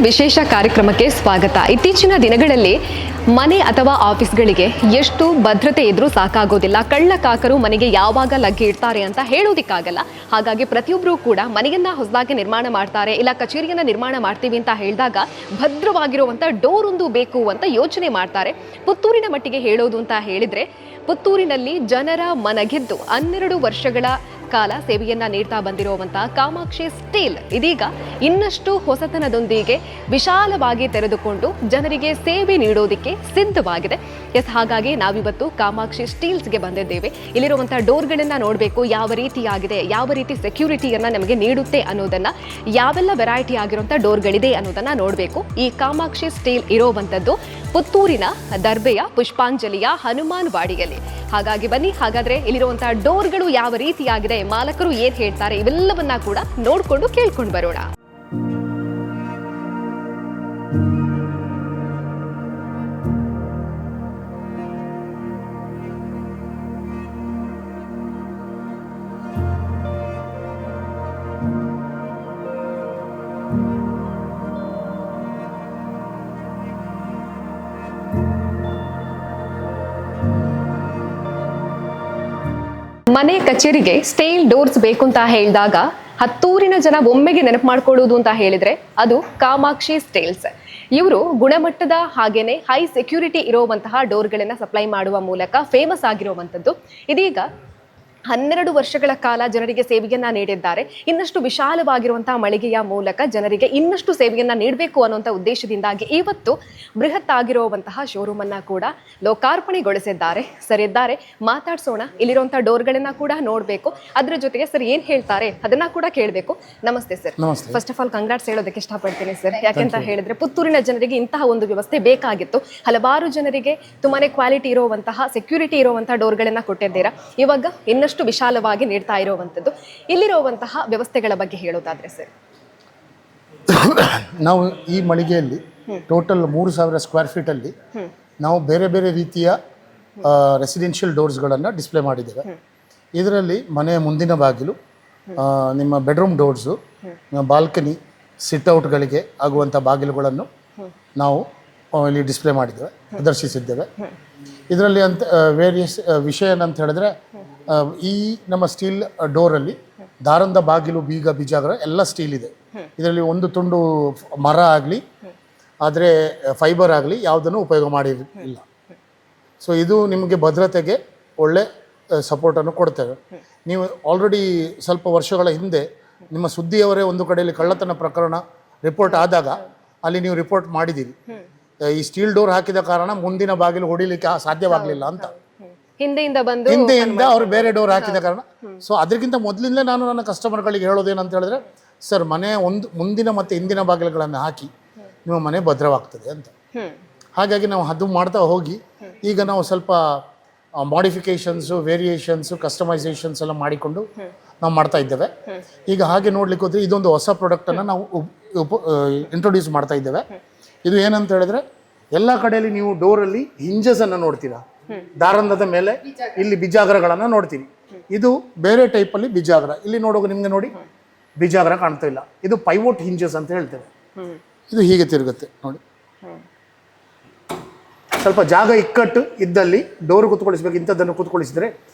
ವಿಶೇಷ ಕಾರ್ಯಕ್ರಮಕ್ಕೆ ಸ್ವಾಗತ. ಇತ್ತೀಚಿನ ದಿನಗಳಲ್ಲಿ ಮನೆ ಅಥವಾ ಆಫೀಸ್ಗಳಿಗೆ ಎಷ್ಟು ಭದ್ರತೆ ಇದ್ರೂ ಸಾಕಾಗೋದಿಲ್ಲ. ಕಳ್ಳಕಾಕರು ಮನೆಗೆ ಯಾವಾಗ ಲಗ್ಗೆ ಇಡ್ತಾರೆ ಅಂತ ಹೇಳೋದಿಕ್ಕಾಗಲ್ಲ. ಹಾಗಾಗಿ ಪ್ರತಿಯೊಬ್ಬರು ಕೂಡ ಮನೆಯನ್ನ ಹೊಸದಾಗಿ ನಿರ್ಮಾಣ ಮಾಡ್ತಾರೆ, ಇಲ್ಲ ಕಚೇರಿಯನ್ನ ನಿರ್ಮಾಣ ಮಾಡ್ತೀವಿ ಅಂತ ಹೇಳಿದಾಗ ಭದ್ರವಾಗಿರುವಂಥ ಡೋರ್ ಒಂದು ಬೇಕು ಅಂತ ಯೋಚನೆ ಮಾಡ್ತಾರೆ. ಪುತ್ತೂರಿನ ಮಟ್ಟಿಗೆ ಹೇಳೋದು ಅಂತ ಹೇಳಿದ್ರೆ, ಪುತ್ತೂರಿನಲ್ಲಿ ಜನರ ಮನಗೆದ್ದು 12 ವರ್ಷಗಳ ಕಾಲ ಸೇವೆಯನ್ನ ನೀಡ್ತಾ ಬಂದಿರುವಂತಹ ಕಾಮಾಕ್ಷಿ ಸ್ಟೀಲ್ ಇದೀಗ ಇನ್ನಷ್ಟು ಹೊಸತನದೊಂದಿಗೆ ವಿಶಾಲವಾಗಿ ತೆರೆದುಕೊಂಡು ಜನರಿಗೆ ಸೇವೆ ನೀಡೋದಕ್ಕೆ ಸಿದ್ಧವಾಗಿದೆ. ಹಾಗಾಗಿ ನಾವಿವತ್ತು ಕಾಮಾಕ್ಷಿ ಸ್ಟೀಲ್ಸ್ಗೆ ಬಂದಿದ್ದೇವೆ. ಇಲ್ಲಿರುವಂತಹ ಡೋರ್ಗಳನ್ನ ನೋಡಬೇಕು, ಯಾವ ರೀತಿಯಾಗಿದೆ, ಯಾವ ರೀತಿ ಸೆಕ್ಯೂರಿಟಿಯನ್ನ ನಮಗೆ ನೀಡುತ್ತೆ ಅನ್ನೋದನ್ನ, ಯಾವೆಲ್ಲ ವೆರೈಟಿ ಆಗಿರುವಂತಹ ಡೋರ್ಗಳಿದೆ ಅನ್ನೋದನ್ನ ನೋಡಬೇಕು. ಈ ಕಾಮಾಕ್ಷಿ ಸ್ಟೀಲ್ ಇರೋವಂಥದ್ದು ಪುತ್ತೂರಿನ ದರ್ಬೆಯ ಪುಷ್ಪಾಂಜಲಿಯ ಹನುಮಾನ್ ವಾಡಿಯಲ್ಲಿ. ಹಾಗಾಗಿ ಬನ್ನಿ, ಹಾಗಾದ್ರೆ ಇಲ್ಲಿರುವಂತಹ ಡೋರ್ಗಳು ಯಾವ ರೀತಿಯಾಗಿದೆ, ಮಾಲಕರು ಏನ್ ಹೇಳ್ತಾರೆ, ಇವೆಲ್ಲವನ್ನ ಕೂಡ ನೋಡ್ಕೊಂಡು ಕೇಳ್ಕೊಂಡು ಬರೋಣ. ಮನೆ ಕಚೇರಿಗೆ ಸ್ಟೀಲ್ ಡೋರ್ಸ್ ಬೇಕು ಅಂತ ಹೇಳಿದಾಗ ಹತ್ತೂರಿನ ಜನ ಒಮ್ಮೆಗೆ ನೆನಪು ಮಾಡ್ಕೊಳ್ಳೋದು ಅಂತ ಹೇಳಿದ್ರೆ ಅದು ಕಾಮಾಕ್ಷಿ ಸ್ಟೀಲ್ಸ್. ಇವರು ಗುಣಮಟ್ಟದ ಹಾಗೇನೆ ಹೈ ಸೆಕ್ಯೂರಿಟಿ ಇರುವಂತಹ ಡೋರ್ಗಳನ್ನ ಸಪ್ಲೈ ಮಾಡುವ ಮೂಲಕ ಫೇಮಸ್ ಆಗಿರುವಂಥದ್ದು. ಇದೀಗ 12 ವರ್ಷಗಳ ಕಾಲ ಜನರಿಗೆ ಸೇವೆಯನ್ನ ನೀಡಿದ್ದಾರೆ. ಇನ್ನಷ್ಟು ವಿಶಾಲವಾಗಿರುವಂತಹ ಮಳಿಗೆಯ ಮೂಲಕ ಜನರಿಗೆ ಇನ್ನಷ್ಟು ಸೇವೆಯನ್ನ ನೀಡಬೇಕು ಅನ್ನುವಂಥ ಉದ್ದೇಶದಿಂದಾಗಿ ಇವತ್ತು ಬೃಹತ್ ಆಗಿರುವಂತಹ ಶೋರೂಮ್ ಅನ್ನ ಕೂಡ ಲೋಕಾರ್ಪಣೆಗೊಳಿಸಿದ್ದಾರೆ. ಸರ್ ಇದ್ದಾರೆ, ಮಾತಾಡ್ಸೋಣ. ಇಲ್ಲಿರುವಂತಹ ಡೋರ್ಗಳನ್ನ ಕೂಡ ನೋಡಬೇಕು, ಅದ್ರ ಜೊತೆಗೆ ಸರ್ ಏನ್ ಹೇಳ್ತಾರೆ ಅದನ್ನ ಕೂಡ ಕೇಳಬೇಕು. ನಮಸ್ತೆ sir. First of all congrats ಹೇಳೋದಕ್ಕೆ ಇಷ್ಟಪಡ್ತೀನಿ ಸರ್. ಯಾಕೆಂತ ಹೇಳಿದ್ರೆ ಪುತ್ತೂರಿನ ಜನರಿಗೆ ಇಂತಹ ಒಂದು ವ್ಯವಸ್ಥೆ ಬೇಕಾಗಿತ್ತು. ಹಲವಾರು ಜನರಿಗೆ ತುಂಬಾನೇ ಕ್ವಾಲಿಟಿ ಇರುವಂತಹ, ಸೆಕ್ಯೂರಿಟಿ ಇರುವಂತಹ ಡೋರ್ಗಳನ್ನ ಕೊಟ್ಟಿದ್ದೀರಾ. ಇವಾಗ ಇನ್ನಷ್ಟು ವಿಶಾಲವಾಗಿ ನೀಡ್ತಾ ಇರುವಂತದ್ದು. ಇಲ್ಲಿರುವಂತಹ ವ್ಯವಸ್ಥೆಗಳ ಬಗ್ಗೆ ಹೇಳೋದಾದ್ರೆ ಸರ್, ನಾವು ಈ ಮಳಿಗೆಯಲ್ಲಿ ಟೋಟಲ್ 3000 ಸ್ಕ್ವೇರ್ ಫೀಟ್ ಅಲ್ಲಿ ನಾವು ಬೇರೆ ಬೇರೆ ರೀತಿಯ ರೆಸಿಡೆನ್ಷಿಯಲ್ ಡೋರ್ಸ್ಗಳನ್ನು ಡಿಸ್ಪ್ಲೇ ಮಾಡಿದ್ದೇವೆ. ಇದರಲ್ಲಿ ಮನೆಯ ಮುಂದಿನ ಬಾಗಿಲು, ನಿಮ್ಮ ಬೆಡ್ರೂಮ್ ಡೋರ್ಸು, ಬಾಲ್ಕನಿ, ಸಿಟ್ಔಟ್ಗಳಿಗೆ ಆಗುವಂಥ ಬಾಗಿಲುಗಳನ್ನು ನಾವು ಇಲ್ಲಿ ಡಿಸ್ಪ್ಲೇ ಮಾಡಿದ್ದೇವೆ, ಪ್ರದರ್ಶಿಸಿದ್ದೇವೆ. ಇದರಲ್ಲಿ ಅಂತ ವೇರಿಯಸ್ ವಿಷಯ ಏನಂತ ಹೇಳಿದ್ರೆ, ಈ ನಮ್ಮ ಸ್ಟೀಲ್ ಡೋರಲ್ಲಿ ದಾರಂದ ಬಾಗಿಲು, ಬೀಗ, ಬಿಜಾಗರ ಎಲ್ಲ ಸ್ಟೀಲ್ ಇದೆ. ಇದರಲ್ಲಿ ಒಂದು ತುಂಡು ಮರ ಆಗಲಿ, ಆದರೆ ಫೈಬರ್ ಆಗಲಿ ಯಾವುದನ್ನು ಉಪಯೋಗ ಮಾಡಿಲ್ಲ. ಸೊ ಇದು ನಿಮಗೆ ಭದ್ರತೆಗೆ ಒಳ್ಳೆ ಸಪೋರ್ಟನ್ನು ಕೊಡ್ತೇವೆ. ನೀವು ಆಲ್ರೆಡಿ ಸ್ವಲ್ಪ ವರ್ಷಗಳ ಹಿಂದೆ ನಿಮ್ಮ ಸುದ್ದಿಯವರೇ ಒಂದು ಕಡೆಯಲ್ಲಿ ಕಳ್ಳತನ ಪ್ರಕರಣ ರಿಪೋರ್ಟ್ ಆದಾಗ ಅಲ್ಲಿ ನೀವು ರಿಪೋರ್ಟ್ ಮಾಡಿದ್ದೀರಿ, ಈ ಸ್ಟೀಲ್ ಡೋರ್ ಹಾಕಿದ ಕಾರಣ ಮುಂದಿನ ಬಾಗಿಲು ಹೊಡಿಲಿಕ್ಕೆ ಸಾಧ್ಯವಾಗಲಿಲ್ಲ ಅಂತ. ಹಿಂದೆಯಿಂದ ಅವರು ಬೇರೆ ಡೋರ್ ಹಾಕಿದ ಕಾರಣ. ಸೊ ಅದಕ್ಕಿಂತ ಮೊದಲಿಂದಲೇ ನಾನು ನನ್ನ ಕಸ್ಟಮರ್ಗಳಿಗೆ ಹೇಳೋದೇನಂತ ಹೇಳಿದ್ರೆ, ಸರ್ ಮನೆ ಮುಂದಿನ ಮತ್ತು ಹಿಂದಿನ ಬಾಗಿಲುಗಳನ್ನು ಹಾಕಿ ನಿಮ್ಮ ಮನೆ ಭದ್ರವಾಗ್ತದೆ ಅಂತ. ಹಾಗಾಗಿ ನಾವು ಅದು ಮಾಡ್ತಾ ಹೋಗಿ ಈಗ ನಾವು ಸ್ವಲ್ಪ ಮಾಡಿಫಿಕೇಶನ್ಸು, ವೇರಿಯೇಷನ್ಸು, ಕಸ್ಟಮೈಸೇಷನ್ಸ್ ಎಲ್ಲ ಮಾಡಿಕೊಂಡು ನಾವು ಮಾಡ್ತಾ ಇದ್ದೇವೆ. ಈಗ ಹಾಗೆ ನೋಡ್ಲಿಕ್ಕೆ ಹೋದರೆ ಇದೊಂದು ಹೊಸ ಪ್ರಾಡಕ್ಟನ್ನು ನಾವು ಇಂಟ್ರೊಡ್ಯೂಸ್ ಮಾಡ್ತಾ ಇದ್ದೇವೆ. ಇದು ಏನಂತ ಹೇಳಿದ್ರೆ, ಎಲ್ಲ ಕಡೆಯಲ್ಲಿ ನೀವು ಡೋರಲ್ಲಿ ಹಿಂಜಸನ್ನು ನೋಡ್ತೀರಾ, ದಾರಂದದ ಮೇಲೆ ಇಲ್ಲಿ ಬಿಜಾಗರಗಳನ್ನು ನೋಡ್ತೀವಿ. ಇದು ಬೇರೆ ಟೈಪಲ್ಲಿ ಬಿಜಾಗರ. ಇಲ್ಲಿ ನೋಡುವಾಗ ನಿಮಗೆ ನೋಡಿ ಬಿಜಾಗರ ಕಾಣ್ತಾ ಇಲ್ಲ. ಇದು ಪೈವೋಟ್ ಹಿಂಜಸ್ ಅಂತ ಹೇಳ್ತೇವೆ. ಇದು ಹೀಗೆ ತಿರುಗುತ್ತೆ ನೋಡಿ. ಸ್ವಲ್ಪ ಜಾಗ ಇಕ್ಕಟ್ಟು ಇದ್ದಲ್ಲಿ ಡೋರ್ ಕೂತ್ಕೊಳಿಸ್ಬೇಕು, ಇಂಥದ್ದನ್ನು ಕೂತ್ಕೊಳಿಸಿದ್ರೆ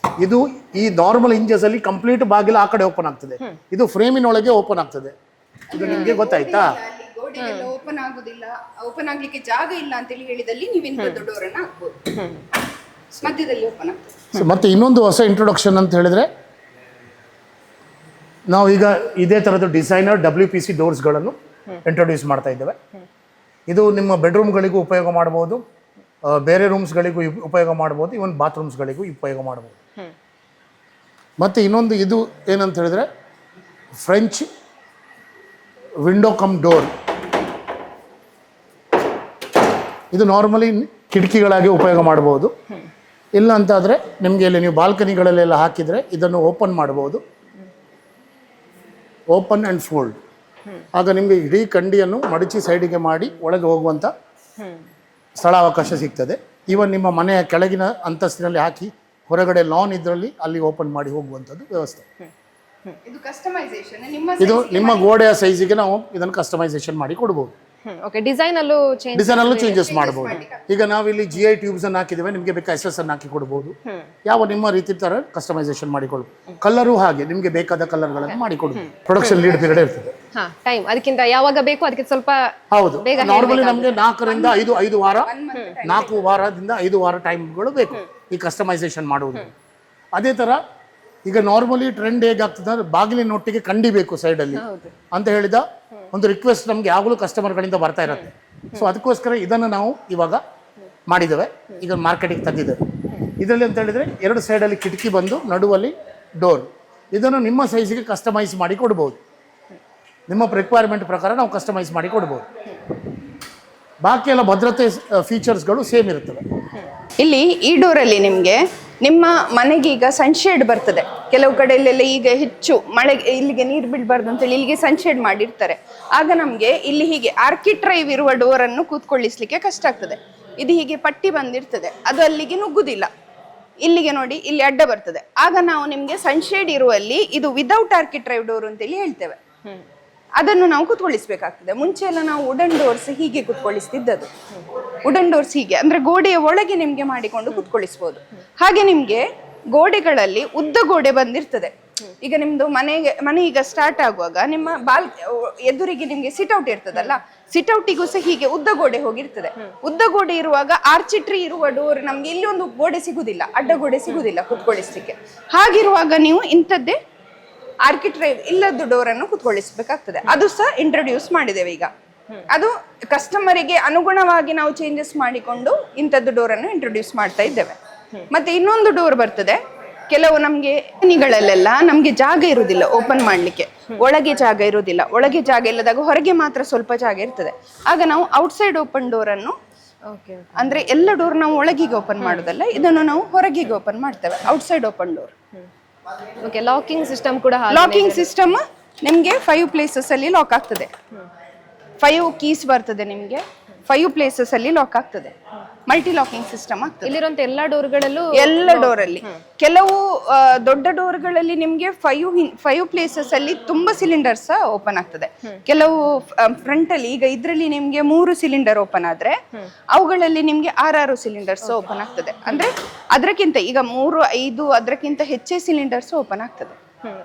ಇದು ಈ ನಾರ್ಮಲ್ ಹಿಂಜಸ್ ಅಲ್ಲಿ ಕಂಪ್ಲೀಟ್ ಬಾಗಿಲು ಆ ಕಡೆ ಓಪನ್ ಆಗ್ತದೆ. ಇದು ಫ್ರೇಮಿನೊಳಗೆ ಓಪನ್ ಆಗ್ತದೆ. ಇದು ನಿಮಗೆ ಗೊತ್ತಾಯ್ತಾ? ಓಪನ್ ಆಗುದಿಲ್ಲ, ಓಪನ್ ಆಗ್ಲಿಕ್ಕೆ ಜಾಗ ಇಲ್ಲ ಅಂತೇಳಿ ಹೇಳಿದಲ್ಲಿ ನೀವು ಇಂಥದ್ದು ಡೋರ್ ಅನ್ನ ಹಾಕ್ಬೋದು, ಮಧ್ಯದಲ್ಲಿ ಓಪನ್ ಆಗ್ತದೆ. ಮತ್ತೆ ಇನ್ನೊಂದು ಹೊಸ ಇಂಟ್ರೊಡಕ್ಷನ್ ಅಂತ ಹೇಳಿದ್ರೆ, ನಾವು ಈಗ ಇದೇ ಥರದ ಡಿಸೈನರ್ WPC ಡೋರ್ಸ್ಗಳನ್ನು ಇಂಟ್ರೊಡ್ಯೂಸ್ ಮಾಡ್ತಾ ಇದ್ದೇವೆ. ಇದು ನಿಮ್ಮ ಬೆಡ್ರೂಮ್ಗಳಿಗೂ ಉಪಯೋಗ ಮಾಡ್ಬೋದು, ಬೇರೆ ರೂಮ್ಸ್ಗಳಿಗೂ ಉಪಯೋಗ ಮಾಡ್ಬೋದು, ಇವನ್ ಬಾತ್ರೂಮ್ಸ್ಗಳಿಗೂ ಉಪಯೋಗ ಮಾಡ್ಬೋದು. ಮತ್ತು ಇನ್ನೊಂದು ಇದು ಏನಂತ ಹೇಳಿದ್ರೆ, ಫ್ರೆಂಚ್ ವಿಂಡೋ ಕಮ್ ಡೋರ್. ಇದು ನಾರ್ಮಲಿ ಕಿಟಕಿಗಳಾಗಿ ಉಪಯೋಗ ಮಾಡ್ಬೋದು. ಇಲ್ಲ ಅಂತಾದರೆ ನಿಮಗೆ ಇಲ್ಲಿ ನೀವು ಬಾಲ್ಕನಿಗಳಲ್ಲೆಲ್ಲ ಹಾಕಿದರೆ ಇದನ್ನು ಓಪನ್ ಮಾಡ್ಬೋದು, ಓಪನ್ ಆ್ಯಂಡ್ ಫೋಲ್ಡ್. ಆಗ ನಿಮಗೆ ಇಡೀ ಕಂಡಿಯನ್ನು ಮಡಚಿ ಸೈಡಿಗೆ ಮಾಡಿ ಒಳಗೆ ಹೋಗುವಂಥ ಸ್ಥಳಾವಕಾಶ ಸಿಗ್ತದೆ. ಈವನ್ ನಿಮ್ಮ ಮನೆಯ ಕೆಳಗಿನ ಅಂತಸ್ತಿನಲ್ಲಿ ಹಾಕಿ ಹೊರಗಡೆ ಲಾನ್ ಇದರಲ್ಲಿ ಅಲ್ಲಿ ಓಪನ್ ಮಾಡಿ ಹೋಗುವಂಥದ್ದು ವ್ಯವಸ್ಥೆ. ಇದು ಕಸ್ಟಮೈಸೇಷನ್ ಇದು ನಿಮ್ಮ ಗೋಡೆಯ ಸೈಜಿಗೆ ನಾವು ಇದನ್ನು ಕಸ್ಟಮೈಸೇಷನ್ ಮಾಡಿ ಕೊಡ್ಬೋದು. ಓಕೆ, ಡಿಸೈನ್ ಅಲ್ಲೂ ಚೇಂಜ್ ಡಿಸೈನ್ ಅಲ್ಲೂ ಚೇಂಜಸ್ ಮಾಡಬಹುದು. ಈಗ ನಾವಿಲ್ಲಿ GI ಟ್ಯೂಬ್ಸ್ ಅನ್ನು ಹಾಕಿದ್ದೇವೆ, ನಿಮಗೆ ಬೇಕಾ SS ಅನ್ನು ಹಾಕಿ ಕೊಡ್ಬೋದು. ಯಾವ ನಿಮ್ಮ ರೀತಿ ತರ ಕಸ್ಟಮೈಸೇಷನ್ ಮಾಡಿಕೊಳ್ಬೋದು. ಕಲರು ಹಾಗೆ ನಿಮಗೆ ಬೇಕಾದ ಕಲರ್ಗಳನ್ನು ಮಾಡಿಕೊಡ್ಬೋದು. ಪ್ರೊಡಕ್ಷನ್ ಲೀಡ್ ಪೀರಿಯಡ್ ಇರ್ತದೆ. ಟೈಮ್ ಅದಕ್ಕಿಂತ ಯಾವಾಗ ಬೇಕು ಅದಕ್ಕೆ ಸ್ವಲ್ಪ ಹೌದು. ನಾರ್ಮಲಿ ನಮಗೆ 4 ರಿಂದ 5 ವಾರ, 4 ವಾರದಿಂದ 5 ವಾರ ಟೈಮ್ಗಳು ಬೇಕು ಈ ಕಸ್ಟಮೈಸೇಷನ್ ಮಾಡುವುದು. ಅದೇ ತರ ಈಗ ನಾರ್ಮಲಿ ಟ್ರೆಂಡ್ ಹೇಗಾಗ್ತದೆ ಅಂದ್ರೆ ಬಾಗಿಲಿನೊಟ್ಟಿಗೆ ಕಂಡಿ ಬೇಕು ಸೈಡಲ್ಲಿ ಅಂತ ಹೇಳಿದ ಒಂದು ರಿಕ್ವೆಸ್ಟ್ ನಮ್ಗೆ ಯಾವಾಗಲೂ ಕಸ್ಟಮರ್ಗಳಿಂದ ಬರ್ತಾ ಇರುತ್ತೆ. ಸೊ ಅದಕ್ಕೋಸ್ಕರ ಇದನ್ನು ನಾವು ಇವಾಗ ಮಾಡಿದ್ದೇವೆ, ಈಗ ಮಾರ್ಕೆಟಿಗೆ ತಂದಿದ್ದೇವೆ. ಇದರಲ್ಲಿ ಅಂತ ಹೇಳಿದ್ರೆ 2 ಸೈಡಲ್ಲಿ ಕಿಟಕಿ ಬಂದು ನಡುವಲ್ಲಿ ಡೋರ್. ಇದನ್ನು ನಿಮ್ಮ ಸೈಜಿಗೆ ಕಸ್ಟಮೈಸ್ ಮಾಡಿ ಕೊಡ್ಬೋದು. ನಿಮ್ಮ ರಿಕ್ವೈರ್ಮೆಂಟ್ ಪ್ರಕಾರ ನಾವು ಕಸ್ಟಮೈಸ್ ಮಾಡಿ ಕೊಡ್ಬೋದು. ಬಾಕಿ ಎಲ್ಲ ಭದ್ರತೆ ಫೀಚರ್ಸ್ಗಳು ಸೇಮ್ ಇರುತ್ತವೆ. ಇಲ್ಲಿ ಈ ಡೋರಲ್ಲಿ ನಿಮಗೆ ನಿಮ್ಮ ಮನೆಗೆ ಈಗ ಸನ್ಶೇಡ್ ಬರ್ತದೆ. ಕೆಲವು ಕಡೆಯಲ್ಲೆಲ್ಲ ಈಗ ಹೆಚ್ಚು ಮಳೆ ಇಲ್ಲಿಗೆ ನೀರು ಬೀಳಬಾರ್ದು ಅಂತೇಳಿ ಇಲ್ಲಿಗೆ ಸನ್ಶೇಡ್ ಮಾಡಿರ್ತಾರೆ. ಆಗ ನಮಗೆ ಇಲ್ಲಿ ಹೀಗೆ ಆರ್ಕಿಟ್ರೈವ್ ಇರುವ ಡೋರನ್ನು ಕೂತ್ಕೊಳ್ಳಿಸ್ಲಿಕ್ಕೆ ಕಷ್ಟ ಆಗ್ತದೆ. ಇದು ಹೀಗೆ ಪಟ್ಟಿ ಬಂದಿರ್ತದೆ, ಅದು ಅಲ್ಲಿಗೆ ನುಗ್ಗುದಿಲ್ಲ. ಇಲ್ಲಿಗೆ ನೋಡಿ, ಇಲ್ಲಿ ಅಡ್ಡ ಬರ್ತದೆ. ಆಗ ನಾವು ನಿಮಗೆ ಸನ್ಶೇಡ್ ಇರುವಲ್ಲಿ ಇದು ವಿದೌಟ್ ಆರ್ಕಿಟ್ರೈವ್ ಡೋರ್ ಅಂತೇಳಿ ಹೇಳ್ತೇವೆ. ಅದನ್ನು ನಾವು ಕುತ್ಕೊಳ್ಳಿಸ್ಬೇಕಾಗ್ತದೆ. ಮುಂಚೆ ಎಲ್ಲ ನಾವು ವುಡನ್ ಡೋರ್ಸ್ ಹೀಗೆ ಕುತ್ಕೊಳ್ಳಿಸ್ತಿದ್ದದು. ವುಡನ್ ಡೋರ್ಸ್ ಹೀಗೆ ಅಂದ್ರೆ ಗೋಡೆಯ ಒಳಗೆ ನಿಮ್ಗೆ ಮಾಡಿಕೊಂಡು ಕುತ್ಕೊಳ್ಳಿಸ್ಬೋದು. ಹಾಗೆ ನಿಮ್ಗೆ ಗೋಡೆಗಳಲ್ಲಿ ಉದ್ದ ಗೋಡೆ ಬಂದಿರ್ತದೆ. ಈಗ ನಿಮ್ದು ಮನೆ ಈಗ ಸ್ಟಾರ್ಟ್ ಆಗುವಾಗ ನಿಮ್ಮ ಎದುರಿಗೆ ನಿಮ್ಗೆ ಸಿಟ್ಔಟ್ ಇರ್ತದಲ್ಲ, ಸಿಟ್ಔಟಿಗೂ ಸಹ ಹೀಗೆ ಉದ್ದ ಗೋಡೆ ಹೋಗಿರ್ತದೆ. ಉದ್ದ ಗೋಡೆ ಇರುವಾಗ ಆರ್ಚಿಟ್ರಿ ಇರುವ ಡೋರ್ ನಮ್ಗೆ ಇಲ್ಲಿ ಒಂದು ಗೋಡೆ ಸಿಗುದಿಲ್ಲ, ಅಡ್ಡ ಗೋಡೆ ಸಿಗುದಿಲ್ಲ ಕುತ್ಕೊಳ್ಳಿಸ್ಲಿಕ್ಕೆ. ಹಾಗಿರುವಾಗ ನೀವು ಇಂಥದ್ದೇ ಆರ್ಕಿಟ್ರೈವ್ ಇಲ್ಲದ್ದು ಡೋರ್ ಅನ್ನು ಕುತ್ಕೊಳ್ಳಿಸ್ಬೇಕಾಗ್ತದೆ. ಅದು ಸಹ ಇಂಟ್ರೊಡ್ಯೂಸ್ ಮಾಡಿದ್ದೇವೆ ಈಗ. ಅದು ಕಸ್ಟಮರಿಗೆ ಅನುಗುಣವಾಗಿ ನಾವು ಚೇಂಜಸ್ ಮಾಡಿಕೊಂಡು ಇಂಥದ್ದು ಡೋರ್ ಅನ್ನು ಇಂಟ್ರೊಡ್ಯೂಸ್ ಮಾಡ್ತಾ ಇದ್ದೇವೆ. ಮತ್ತೆ ಇನ್ನೊಂದು ಡೋರ್ ಬರ್ತದೆ. ಕೆಲವು ನಮ್ಗೆ ಮನೆಗಳಲ್ಲೆಲ್ಲ ನಮ್ಗೆ ಜಾಗ ಇರುವುದಿಲ್ಲ ಓಪನ್ ಮಾಡ್ಲಿಕ್ಕೆ, ಒಳಗೆ ಜಾಗ ಇರುವುದಿಲ್ಲ. ಒಳಗೆ ಜಾಗ ಇಲ್ಲದಾಗ ಹೊರಗೆ ಮಾತ್ರ ಸ್ವಲ್ಪ ಜಾಗ ಇರ್ತದೆ. ಆಗ ನಾವು ಔಟ್ಸೈಡ್ ಓಪನ್ ಡೋರ್ ಅನ್ನು, ಅಂದ್ರೆ ಎಲ್ಲ ಡೋರ್ ನಾವು ಒಳಗಿಗೆ ಓಪನ್ ಮಾಡೋದಲ್ಲ, ಇದನ್ನು ನಾವು ಹೊರಗಿಗೆ ಓಪನ್ ಮಾಡ್ತೇವೆ, outside open door. Okay, locking system ಕೂಡ ಲಾಕಿಂಗ್ ಸಿಸ್ಟಮ್ ನಿಮ್ಗೆ 5 ಪ್ಲೇಸಸ್ ಅಲ್ಲಿ ಲಾಕ್ ಆಗ್ತದೆ. 5 ಕೀಸ್ ಬರ್ತದೆ ನಿಮ್ಗೆ, 5 ಪ್ಲೇಸಸ್ ಅಲ್ಲಿ ಲಾಕ್ ಆಗ್ತದೆ. ಮಲ್ಟಿ ಲಾಕಿಂಗ್ ಸಿಸ್ಟಮ್ ಆಗ್ತದೆ ಇಲ್ಲಿರುವಂತ ಎಲ್ಲಾ ಡೋರ್ಗಳಲ್ಲೂ. ಎಲ್ಲ ಡೋರ್ ಅಲ್ಲಿ ಕೆಲವು ದೊಡ್ಡ ಡೋರ್ಗಳಲ್ಲಿ ನಿಮ್ಗೆ 5 ಪ್ಲೇಸಸ್ ಅಲ್ಲಿ ತುಂಬಾ ಸಿಲಿಂಡರ್ಸ್ ಓಪನ್ ಆಗ್ತದೆ. ಕೆಲವು ಫ್ರಂಟ್ ಅಲ್ಲಿ ಈಗ ಇದ್ರಲ್ಲಿ ನಿಮ್ಗೆ 3 ಸಿಲಿಂಡರ್ ಓಪನ್ ಆದ್ರೆ ಅವುಗಳಲ್ಲಿ ನಿಮ್ಗೆ 6 ಸಿಲಿಂಡರ್ಸ್ ಓಪನ್ ಆಗ್ತದೆ. ಅಂದ್ರೆ ಅದಕ್ಕಿಂತ ಈಗ 3, 5 ಅದಕ್ಕಿಂತ ಹೆಚ್ಚೇ ಸಿಲಿಂಡರ್ಸ್ ಓಪನ್ ಆಗ್ತದೆ.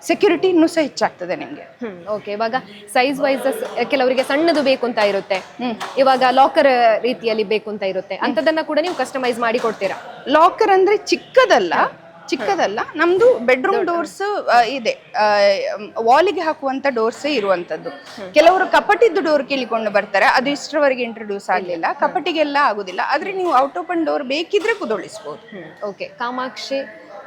ಸೆಕ್ಯೂರಿಟಿ ಇನ್ನೂ ಸಹ ಹೆಚ್ಚಾಗ್ತದೆ ನಿಮ್ಗೆ. ಓಕೆ, ಇವಾಗ ಸೈಜ್ ವೈಸ್ ಕೆಲವರಿಗೆ ಸಣ್ಣದು ಬೇಕು ಅಂತ ಇರುತ್ತೆ, ಇವಾಗ ಲಾಕರ್ ರೀತಿಯಲ್ಲಿ ಬೇಕು ಅಂತ ಇರುತ್ತೆ, ಅಂತದನ್ನ ಕೂಡ ನೀವು ಕಸ್ಟಮೈಸ್ ಮಾಡಿ ಕೊಡ್ತೀರಾ? ಲಾಕರ್ ಅಂದ್ರೆ ಚಿಕ್ಕದಲ್ಲ, ನಮ್ದು ಬೆಡ್ರೂಮ್ ಡೋರ್ಸ್ ಇದೆ, ವಾಲಿಗೆ ಹಾಕುವಂತ ಡೋರ್ಸ್ ಇರುವಂತದ್ದು. ಕೆಲವರು ಕಪಟಿದ್ದು ಡೋರ್ ಕೇಳಿಕೊಂಡು ಬರ್ತಾರೆ, ಅದು ಇಷ್ಟರವರೆಗೆ ಇಂಟ್ರೊಡ್ಯೂಸ್ ಆಗ್ಲಿಲ್ಲ. ಕಪಟಿಗೆಲ್ಲ ಆಗುದಿಲ್ಲ, ಆದ್ರೆ ನೀವು ಔಟ್ ಓಪನ್ ಡೋರ್ ಬೇಕಿದ್ರೆ ಕುದೊಳಿಸಬಹುದು. ಓಕೆ, ಕಾಮಾಕ್ಷಿ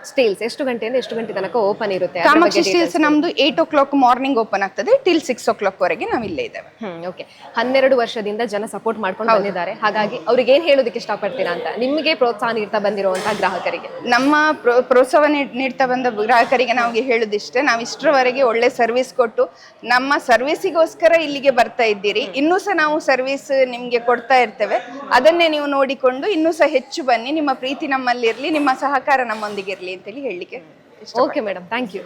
ಸ್ಟೀಲ್ಸ್ ಎಷ್ಟು ಗಂಟೆಯಿಂದ ಎಷ್ಟು ಗಂಟೆ ತನಕ ಓಪನ್ ಇರುತ್ತೆ? ಕಾಮಾಕ್ಷಿ ಸ್ಟೀಲ್ಸ್ ನಮ್ದು 8 o'clock ಮಾರ್ನಿಂಗ್ ಓಪನ್ ಆಗ್ತದೆ, ಟಿಲ್ 6 o'clock ವರೆಗೆ ನಾವು ಇಲ್ಲೇ ಇದ್ದೇವೆ. ಓಕೆ, 12 ವರ್ಷದಿಂದ ಜನ ಸಪೋರ್ಟ್ ಮಾಡ್ಕೊಂಡು ಬಂದಿದ್ದಾರೆ. ಹಾಗಾಗಿ ಅವ್ರಿಗೆ ಏನ್ ಹೇಳೋದಕ್ಕೆ ಇಷ್ಟಪಡ್ತೀರಾ ಅಂತ, ನಿಮಗೆ ಪ್ರೋತ್ಸಾಹ ನೀಡ್ತಾ ಬಂದಿರುವಂತಹ ಗ್ರಾಹಕರಿಗೆ? ನಮ್ಮ ಪ್ರೋತ್ಸಾಹ ನೀಡ್ತಾ ಬಂದ ಗ್ರಾಹಕರಿಗೆ ನಾವು ಹೇಳುದಿಷ್ಟೇ, ನಾವು ಇಷ್ಟರವರೆಗೆ ಒಳ್ಳೆ ಸರ್ವಿಸ್ ಕೊಟ್ಟು ನಮ್ಮ ಸರ್ವಿಸಿಗೋಸ್ಕರ ಇಲ್ಲಿಗೆ ಬರ್ತಾ ಇದ್ದೀರಿ. ಇನ್ನೂ ಸಹ ನಾವು ಸರ್ವಿಸ್ ನಿಮ್ಗೆ ಕೊಡ್ತಾ ಇರ್ತೇವೆ. ಅದನ್ನೇ ನೀವು ನೋಡಿಕೊಂಡು ಇನ್ನೂ ಸಹ ಹೆಚ್ಚು ಬನ್ನಿ. ನಿಮ್ಮ ಪ್ರೀತಿ ನಮ್ಮಲ್ಲಿ ಇರ್ಲಿ, ನಿಮ್ಮ ಸಹಕಾರ ನಮ್ಮೊಂದಿಗೆ ಇರ್ಲಿ ಅಂತೇಳಿ ಹೇಳಲಿಕ್ಕೆ. Okay madam, thank you.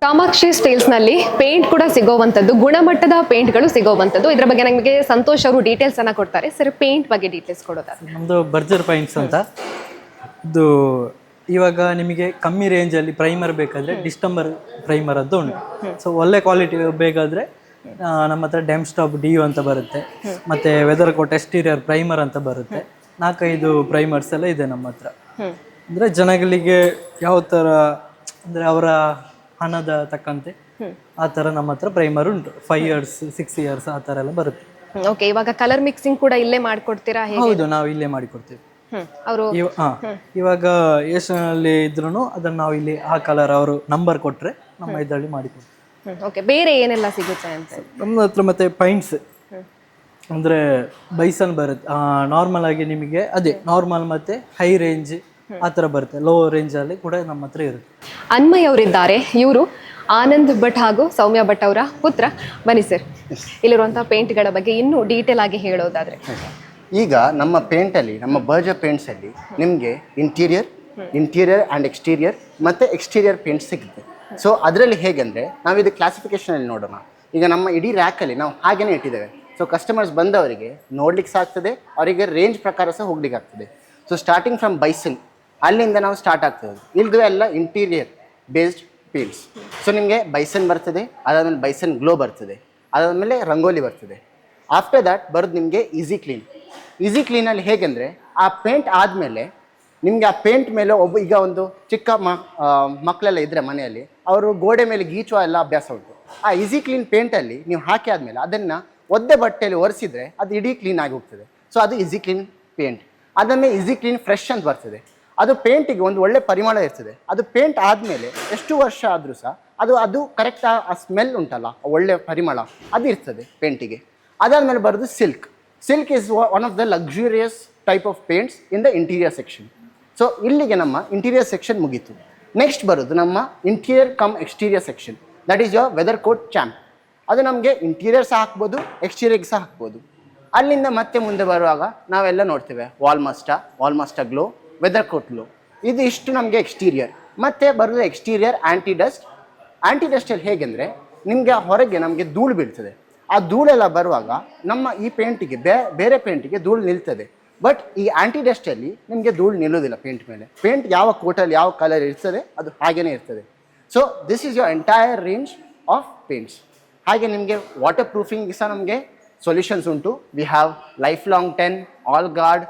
Kamakshi steels ನಲ್ಲಿ ಪೇಂಟ್ ಕೂಡ ಸಿಗೋವಂಥದ್ದು, ಗುಣಮಟ್ಟದ ಪೇಂಟ್ಗಳು ಸಿಗೋವಂಥದ್ದು. ಇದ್ರ ಬಗ್ಗೆ ನಮಗೆ ಸಂತೋಷ್ ಅವರು ಡೀಟೇಲ್ಸ್ ಅನ್ನ ಕೊಡ್ತಾರೆ. ಸರ್, ಪೇಂಟ್ ಬಗ್ಗೆ ಡೀಟೇಲ್ಸ್ ಕೊಡೋದಾದ್ರೆ? ನಮ್ಮದು ಬರ್ಜರ್ ಪೈಂಟ್ಸ್ ಅಂತ. ಇದು ಇವಾಗ ನಿಮಗೆ ಕಮ್ಮಿ ರೇಂಜಲ್ಲಿ ಪ್ರೈಮರ್ ಬೇಕಾದರೆ ಡಿಸ್ಟಂಬರ್ ಪ್ರೈಮರ್ ಅಂತ ಉಂಟು. ಸೊ ಒಳ್ಳೆ ಕ್ವಾಲಿಟಿ ಬೇಕಾದರೆ ನಮ್ಮ ಹತ್ರ ಡ್ಯಾಮ್ ಸ್ಟಾಪ್ DU ಅಂತ ಬರುತ್ತೆ, ಮತ್ತು ವೆದರ್ ಕೋಟ್ ಎಕ್ಸ್ಟೀರಿಯರ್ ಪ್ರೈಮರ್ ಅಂತ ಬರುತ್ತೆ. 4-5 ಪ್ರೈಮರ್ಸ್ ಎಲ್ಲ ಇದೆ ನಮ್ಮ ಹತ್ರ. ಅಂದರೆ ಜನಗಳಿಗೆ ಯಾವ ಥರ ಅಂದರೆ ಅವರ ಹಣದ ತಕ್ಕಂತೆ ಆ ಥರ ನಮ್ಮ ಹತ್ರ ಪ್ರೈಮರ್ ಉಂಟು. 5 years 6 years ಆ ಥರ ಎಲ್ಲ ಬರುತ್ತೆ. ಓಕೆ, ಇವಾಗ ಕಲರ್ ಮಿಕ್ಸಿಂಗ್ ಕೂಡ ಇಲ್ಲೇ ಮಾಡಿಕೊಡ್ತೀರಾ? ಹೌದು, ನಾವು ಇಲ್ಲೇ ಮಾಡಿಕೊಡ್ತೀವಿ. ಅವರು ಇವಾಗ ಏಷ್ಯನಲ್ಲಿ ಇದ್ರೂ ಅದನ್ನ ನಾವು ಇಲ್ಲಿ ಆ ಕಲರ್ ಅವರು ನಂಬರ್ ಕೊಟ್ರೆ ನಮ್ಮ ಇದರಲ್ಲಿ ಮಾಡಿಕೊಡ್ತೀವಿ. ಓಕೆ, ಬೇರೆ ಏನೆಲ್ಲ ಸಿಗುತ್ತೆ ಅಂತ? ನಮ್ಮ ಹತ್ರ ಮತ್ತೆ ಪೈಂಟ್ಸ್ ಅಂದರೆ ಬೈಸನ್ ಬರುತ್ತೆ. ನಾರ್ಮಲ್ ಆಗಿ ನಿಮಗೆ ಅದೇ ನಾರ್ಮಲ್ ಮತ್ತೆ ಹೈ ರೇಂಜ್ ಆ ಥರ ಬರುತ್ತೆ. ಲೋ ರೇಂಜಲ್ಲಿ ಕೂಡ ನಮ್ಮ ಹತ್ರ ಇರುತ್ತೆ. ಅನ್ಮಯ್ ಅವರಿದ್ದಾರೆ, ಇವರು ಆನಂದ್ ಭಟ್ ಹಾಗೂ ಸೌಮ್ಯ ಭಟ್ ಅವರ ಪುತ್ರ. ಬನ್ನಿ ಸರ್, ಇಲ್ಲಿರುವಂತಹ ಪೇಂಟ್ಗಳ ಬಗ್ಗೆ ಇನ್ನೂ ಡೀಟೇಲ್ ಆಗಿ ಹೇಳೋದಾದ್ರೆ. ಈಗ ನಮ್ಮ ಪೇಂಟಲ್ಲಿ, ನಮ್ಮ ಬರ್ಜರ್ ಪೇಂಟ್ಸಲ್ಲಿ ನಿಮಗೆ ಇಂಟೀರಿಯರ್ ಆ್ಯಂಡ್ ಎಕ್ಸ್ಟೀರಿಯರ್ ಮತ್ತು ಎಕ್ಸ್ಟೀರಿಯರ್ ಪೇಂಟ್ ಸಿಗುತ್ತೆ. ಸೊ ಅದರಲ್ಲಿ ಹೇಗೆಂದರೆ ನಾವು ಇದು ಕ್ಲಾಸಿಫಿಕೇಷನಲ್ಲಿ ನೋಡೋಣ. ಈಗ ನಮ್ಮ ಇಡೀ ರ್ಯಾಕಲ್ಲಿ ನಾವು ಹಾಗೇ ಇಟ್ಟಿದ್ದೇವೆ. ಸೊ ಕಸ್ಟಮರ್ಸ್ ಬಂದವರಿಗೆ ನೋಡ್ಲಿಕ್ಕೆ ಸಹ ಆಗ್ತದೆ, ಅವರಿಗೆ ರೇಂಜ್ ಪ್ರಕಾರ ಸಹ ಹೋಗ್ಲಿಕ್ಕೆ ಆಗ್ತದೆ. ಸೊ ಸ್ಟಾರ್ಟಿಂಗ್ ಫ್ರಮ್ ಬೈಸನ್, ಅಲ್ಲಿಂದ ನಾವು ಸ್ಟಾರ್ಟ್ ಆಗ್ತದೆ. ಇಲ್ದು ಎಲ್ಲ ಇಂಟೀರಿಯರ್ ಬೇಸ್ಡ್ ಪೇಂಟ್ಸ್. ಸೊ ನಿಮಗೆ ಬೈಸನ್ ಬರ್ತದೆ, ಅದಾದಮೇಲೆ ಬೈಸನ್ ಗ್ಲೋ ಬರ್ತದೆ, ಅದಾದಮೇಲೆ ರಂಗೋಲಿ ಬರ್ತದೆ. ಆಫ್ಟರ್ ದ್ಯಾಟ್ ಬರೋದು ನಿಮಗೆ ಈಸಿ ಕ್ಲೀನ್. ಈಸಿ ಕ್ಲೀನಲ್ಲಿ ಹೇಗೆಂದರೆ ಆ ಪೇಂಟ್ ಆದಮೇಲೆ ನಿಮಗೆ ಆ ಪೇಂಟ್ ಮೇಲೆ ಈಗ ಒಂದು ಚಿಕ್ಕ ಮಕ್ಕಳೆಲ್ಲ ಇದ್ದರೆ ಮನೆಯಲ್ಲಿ, ಅವರು ಗೋಡೆ ಮೇಲೆ ಗೀಚುವ ಎಲ್ಲ ಅಭ್ಯಾಸ ಉಂಟು. ಆ ಈಸಿ ಕ್ಲೀನ್ ಪೇಂಟಲ್ಲಿ ನೀವು ಹಾಕಿ ಆದಮೇಲೆ ಅದನ್ನು ಒದ್ದೆ ಬಟ್ಟೆಯಲ್ಲಿ ಒರೆಸಿದ್ರೆ ಅದು ಇಡೀ ಕ್ಲೀನ್ ಆಗಿ ಹೋಗ್ತದೆ. ಸೊ ಅದು ಈಸಿ ಕ್ಲೀನ್ ಪೇಂಟ್. ಅದನ್ನೇ ಈಸಿ ಕ್ಲೀನ್ ಫ್ರೆಶ್ ಅಂತ ಬರ್ತದೆ. ಅದು ಪೇಂಟಿಗೆ ಒಂದು ಒಳ್ಳೆ ಪರಿಮಳ ಇರ್ತದೆ. ಅದು ಪೇಂಟ್ ಆದಮೇಲೆ ಎಷ್ಟು ವರ್ಷ ಆದರೂ ಸಹ ಅದು ಕರೆಕ್ಟ್ ಆ ಸ್ಮೆಲ್ ಉಂಟಲ್ಲ, ಒಳ್ಳೆ ಪರಿಮಳ ಅದು ಇರ್ತದೆ ಪೇಂಟಿಗೆ. ಅದಾದಮೇಲೆ ಬರೋದು silk. Silk is one of the luxurious type of paints in the interior section. So ಇಲ್ಲಿಗೆ ನಮ್ಮ ಇಂಟೀರಿಯರ್ ಸೆಕ್ಷನ್ ಮುಗೀತು. ನೆಕ್ಸ್ಟ್ ಬರೋದು ನಮ್ಮ interior cum exterior section. That is your weather coat champ. ಅದು ನಮಗೆ ಇಂಟೀರಿಯರ್ ಸಹ ಹಾಕ್ಬೋದು, ಎಕ್ಸ್ಟೀರಿಯರ್ಗೆ ಸಹ ಹಾಕ್ಬೋದು. ಅಲ್ಲಿಂದ ಮತ್ತೆ ಮುಂದೆ ಬರುವಾಗ ನಾವೆಲ್ಲ ನೋಡ್ತೇವೆ ವಾಲ್ಮಾಸ್ಟಾ ಗ್ಲೋ, ವೆದರ್ ಕೋಟ್ ಗ್ಲೋ. ಇದು ಇಷ್ಟು ನಮಗೆ ಎಕ್ಸ್ಟೀರಿಯರ್. ಮತ್ತೆ ಬರೋದು ಎಕ್ಸ್ಟೀರಿಯರ್ ಆ್ಯಂಟಿ ಡಸ್ಟಲ್ಲಿ ಹೇಗೆಂದರೆ ನಿಮಗೆ ಹೊರಗೆ ನಮಗೆ ಧೂಳು ಬೀಳ್ತದೆ. ಆ ಧೂಳೆಲ್ಲ ಬರುವಾಗ ನಮ್ಮ ಈ ಪೇಂಟಿಗೆ ಬೇರೆ ಪೇಂಟಿಗೆ ಧೂಳು ನಿಲ್ತದೆ. ಬಟ್ ಈ ಆ್ಯಂಟಿ ಡಸ್ಟಲ್ಲಿ ನಿಮಗೆ ಧೂಳು ನಿಲ್ಲೋದಿಲ್ಲ ಪೇಂಟ್ ಮೇಲೆ. ಪೇಂಟ್ ಯಾವ ಕೋಟಲ್ಲಿ ಯಾವ ಕಲರ್ ಇರ್ತದೆ ಅದು ಹಾಗೇ ಇರ್ತದೆ. So this is your entire range of paints. ಹಾಗೆ ನಿಮಗೆ ವಾಟರ್ ಪ್ರೂಫಿಂಗ್ ಸಹ ನಮಗೆ ಸೊಲ್ಯೂಷನ್ಸ್ ಉಂಟು. We have life long 10, all guard,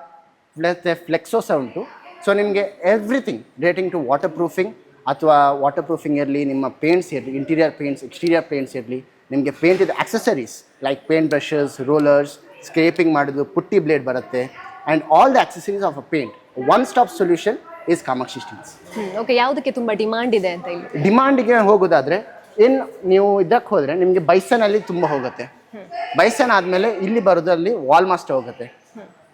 ಮತ್ತು ಫ್ಲೆಕ್ಸೋ ಸಹ ಉಂಟು. ಸೊ ನಿಮಗೆ everything relating to waterproofing, ಅಥವಾ ವಾಟರ್ ಪ್ರೂಫಿಂಗ್ ಇರಲಿ, ನಿಮ್ಮ ಪೇಂಟ್ಸ್ ಇರಲಿ, ಇಂಟೀರಿಯರ್ ಪೇಂಟ್ಸ್, ಎಕ್ಸ್ಟೀರಿಯರ್ ಪೇಂಟ್ಸ್ ಇರಲಿ, ನಿಮಗೆ ಪೇಂಟ್ ಇದು accessories like paint brushes, rollers, scraping ಮಾಡೋದು, ಪುಟ್ಟಿ ಬ್ಲೇಡ್ ಬರುತ್ತೆ, and all the accessories of a paint. One stop solution is Kamakshi steels. Okay, ಯಾವುದಕ್ಕೆ ತುಂಬ ಡಿಮಾಂಡ್ ಇದೆ ಅಂತ ಇಲ್ಲಿ? ಡಿಮಾಂಡಿಗೆ ಹೋಗೋದಾದರೆ ಏನು ನೀವು ಇದಕ್ಕೆ ಹೋದರೆ ನಿಮಗೆ ಬೈಸನಲ್ಲಿ ತುಂಬ ಹೋಗುತ್ತೆ. ಬೈಸನ್ ಆದಮೇಲೆ ಇಲ್ಲಿ ಬರೋದ್ರಲ್ಲಿ ವಾಲ್ಮಾಸ್ಟರ್ ಹೋಗುತ್ತೆ.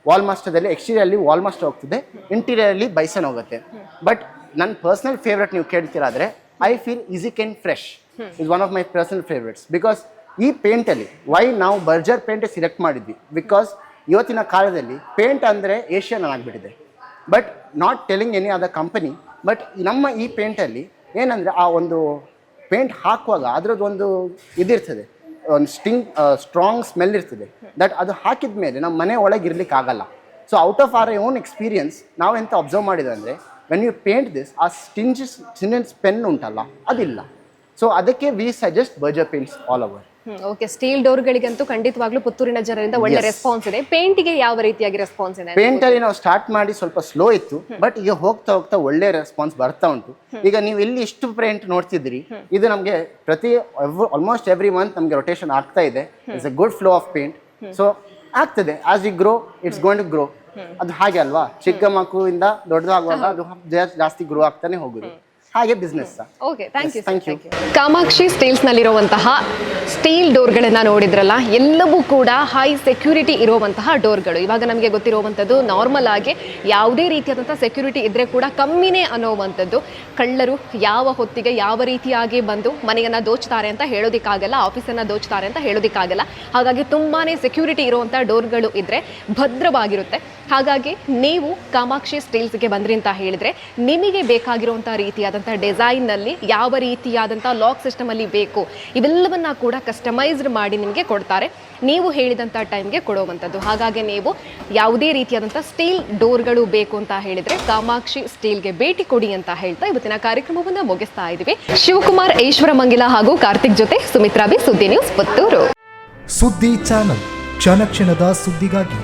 ವಾಲ್ಮಾಸ್ಟರ್ದಲ್ಲಿ ಎಕ್ಸ್ಟೀರಿಯರ್ಲಿ ವಾಲ್ಮಾಸ್ಟರ್ ಹೋಗ್ತದೆ, ಇಂಟೀರಿಯರಲ್ಲಿ ಬೈಸನ್ ಹೋಗುತ್ತೆ. ಬಟ್ ನನ್ನ ಪರ್ಸ್ನಲ್ ಫೇವ್ರೆಟ್ ನೀವು ಕೇಳ್ತೀರಾದರೆ I feel Easy Clean Fresh is one of my personal favourites. Because ಈ ಪೇಂಟಲ್ಲಿ ವೈ ನಾವು ಬರ್ಜರ್ ಪೇಂಟೇ ಸಿಲೆಕ್ಟ್ ಮಾಡಿದ್ವಿ, ಬಿಕಾಸ್ ಇವತ್ತಿನ ಕಾಲದಲ್ಲಿ ಪೇಂಟ್ ಅಂದರೆ ಏಷ್ಯನ್ ಆಗಿಬಿಟ್ಟಿದೆ. But not telling any other company, but ನಮ್ಮ ಈ ಪೇಂಟಲ್ಲಿ ಏನಂದರೆ ಆ ಒಂದು ಪೇಂಟ್ ಹಾಕುವಾಗ ಅದರದ್ದು ಒಂದು ಇದಿರ್ತದೆ, ಒಂದು ಸ್ಟ್ರಾಂಗ್ ಸ್ಮೆಲ್ ಇರ್ತದೆ. ದಟ್ ಅದು ಹಾಕಿದ ಮೇಲೆ ನಮ್ಮ ಮನೆ ಒಳಗೆ ಇರ್ಲಿಕ್ಕೆ ಆಗಲ್ಲ. So out of our own experience ನಾವು ಎಂತ ಅಬ್ಸರ್ವ್ ಮಾಡಿದೆ ಅಂದರೆ ವೆನ್ ಯು ಪೇಂಟ್ ದಿಸ್, ಆ ಸ್ಟಿಂಜಸ್ ಪೆನ್ ಉಂಟಲ್ಲ ಅದಿಲ್ಲ. ಸೊ ಅದಕ್ಕೆ we suggest Berger paints all over. Okay, steel ಡೋರ್ಗಳಿಗಂತೂ ಖಂಡಿತವಾಗ್ಲೂ ಪುತ್ತೂರಿನ ಜನರಿಂದ ಒಳ್ಳೆ ರೆಸ್ಪಾನ್ಸ್ ಇದೆ. ಪೇಂಟಿಗೆ ಯಾವ ರೀತಿಯಾಗಿ ರೆಸ್ಪಾನ್ಸ್ ಇದೆ? ಪೇಂಟಲ್ಲಿ ನಾವು ಸ್ಟಾರ್ಟ್ ಮಾಡಿ ಸ್ವಲ್ಪ ಸ್ಲೋ ಇತ್ತು, ಬಟ್ ಈಗ ಹೋಗ್ತಾ ಹೋಗ್ತಾ ಒಳ್ಳೆ ರೆಸ್ಪಾನ್ಸ್ ಬರ್ತಾ ಉಂಟು. ಈಗ ನೀವು ಇಲ್ಲಿ ಇಷ್ಟು ಪೇಂಟ್ ನೋಡ್ತಿದ್ರಿ, ಇದು ನಮಗೆ ಆಲ್ಮೋಸ್ಟ್ ಎವ್ರಿ ಮಂತ್ ನಮಗೆ ರೊಟೇಷನ್ ಆಗ್ತಾ ಇದೆ. It's a good flow of paint. So ಆಗ್ತದೆ, as we grow it's going to grow. ಅದು ಹಾಗೆ ಅಲ್ವಾ, ಚಿಕ್ಕ ಮಕ್ಕಳಿಂದ ದೊಡ್ಡದಾಗುವಾಗ ಅದು ಜಾಸ್ತಿ ಗ್ರೋ ಆಗ್ತಾನೆ ಹೋಗುದು. ಹಾಗೆ business. Okay, thank you. Kamakshi steels ನಲ್ಲಿರುವಂತಹ ಸ್ಟೀಲ್ ಡೋರ್ಗಳನ್ನ ನೋಡಿದ್ರಲ್ಲ, ಎಲ್ಲವೂ ಕೂಡ ಹೈ ಸೆಕ್ಯೂರಿಟಿ ಇರುವಂತಹ ಡೋರ್ಗಳು. ಇವಾಗ ನಮಗೆ ಗೊತ್ತಿರುವಂಥದ್ದು ನಾರ್ಮಲ್ ಆಗಿ ಯಾವುದೇ ರೀತಿಯಾದಂಥ ಸೆಕ್ಯೂರಿಟಿ ಇದ್ರೆ ಕೂಡ ಕಮ್ಮಿನೇ ಅನ್ನೋವಂಥದ್ದು. ಕಳ್ಳರು ಯಾವ ಹೊತ್ತಿಗೆ ಯಾವ ರೀತಿಯಾಗಿ ಬಂದು ಮನೆಯನ್ನ ದೋಚ್ತಾರೆ ಅಂತ ಹೇಳೋದಿಕ್ಕಾಗಲ್ಲ, ಆಫೀಸನ್ನು ದೋಚ್ತಾರೆ ಅಂತ ಹೇಳೋದಿಕ್ಕಾಗಲ್ಲ. ಹಾಗಾಗಿ ತುಂಬಾನೇ ಸೆಕ್ಯೂರಿಟಿ ಇರುವಂಥ ಡೋರ್ಗಳು ಇದ್ರೆ ಭದ್ರವಾಗಿರುತ್ತೆ. ಹಾಗಾಗಿ ನೀವು ಕಾಮಾಕ್ಷಿ ಸ್ಟೀಲ್ಸ್ಗೆ ಬಂದ್ರಿ ಅಂತ ಹೇಳಿದ್ರೆ ನಿಮಗೆ ಬೇಕಾಗಿರುವಂಥ ರೀತಿಯಾದಂಥ ಡಿಸೈನ್ನಲ್ಲಿ ಯಾವ ರೀತಿಯಾದಂಥ ಲಾಕ್ ಸಿಸ್ಟಮ್ ಅಲ್ಲಿ ಬೇಕು ಇವೆಲ್ಲವನ್ನ ಕೂಡ ಕಸ್ಟಮೈಸ್ಡ್ ಮಾಡಿ ನಿಮಗೆ ಕೊಡ್ತಾರೆ, ನೀವು ಹೇಳಿದಂಥ ಟೈಮ್ಗೆ ಕೊಡುವಂಥದ್ದು. ಹಾಗಾಗಿ ನೀವು ಯಾವುದೇ ರೀತಿಯಾದಂಥ ಸ್ಟೀಲ್ ಡೋರ್ಗಳು ಬೇಕು ಅಂತ ಹೇಳಿದ್ರೆ ಕಾಮಾಕ್ಷಿ ಸ್ಟೀಲ್ಗೆ ಭೇಟಿ ಕೊಡಿ ಅಂತ ಹೇಳ್ತಾ ಇವತ್ತಿನ ಕಾರ್ಯಕ್ರಮವನ್ನು ಮುಗಿಸ್ತಾ ಇದ್ದೀವಿ. ಶಿವಕುಮಾರ್, ಈಶ್ವರ ಮಂಗಿಲ ಹಾಗೂ ಕಾರ್ತಿಕ್ ಜೊತೆ ಸುಮಿತ್ರಾ ಬಿ, ಸುದ್ದಿ ನ್ಯೂಸ್, ಪುತ್ತೂರು. ಸುದ್ದಿ ಚಾನಲ್, ಕ್ಷಣ ಕ್ಷಣದ ಸುದ್ದಿಗಾಗಿ.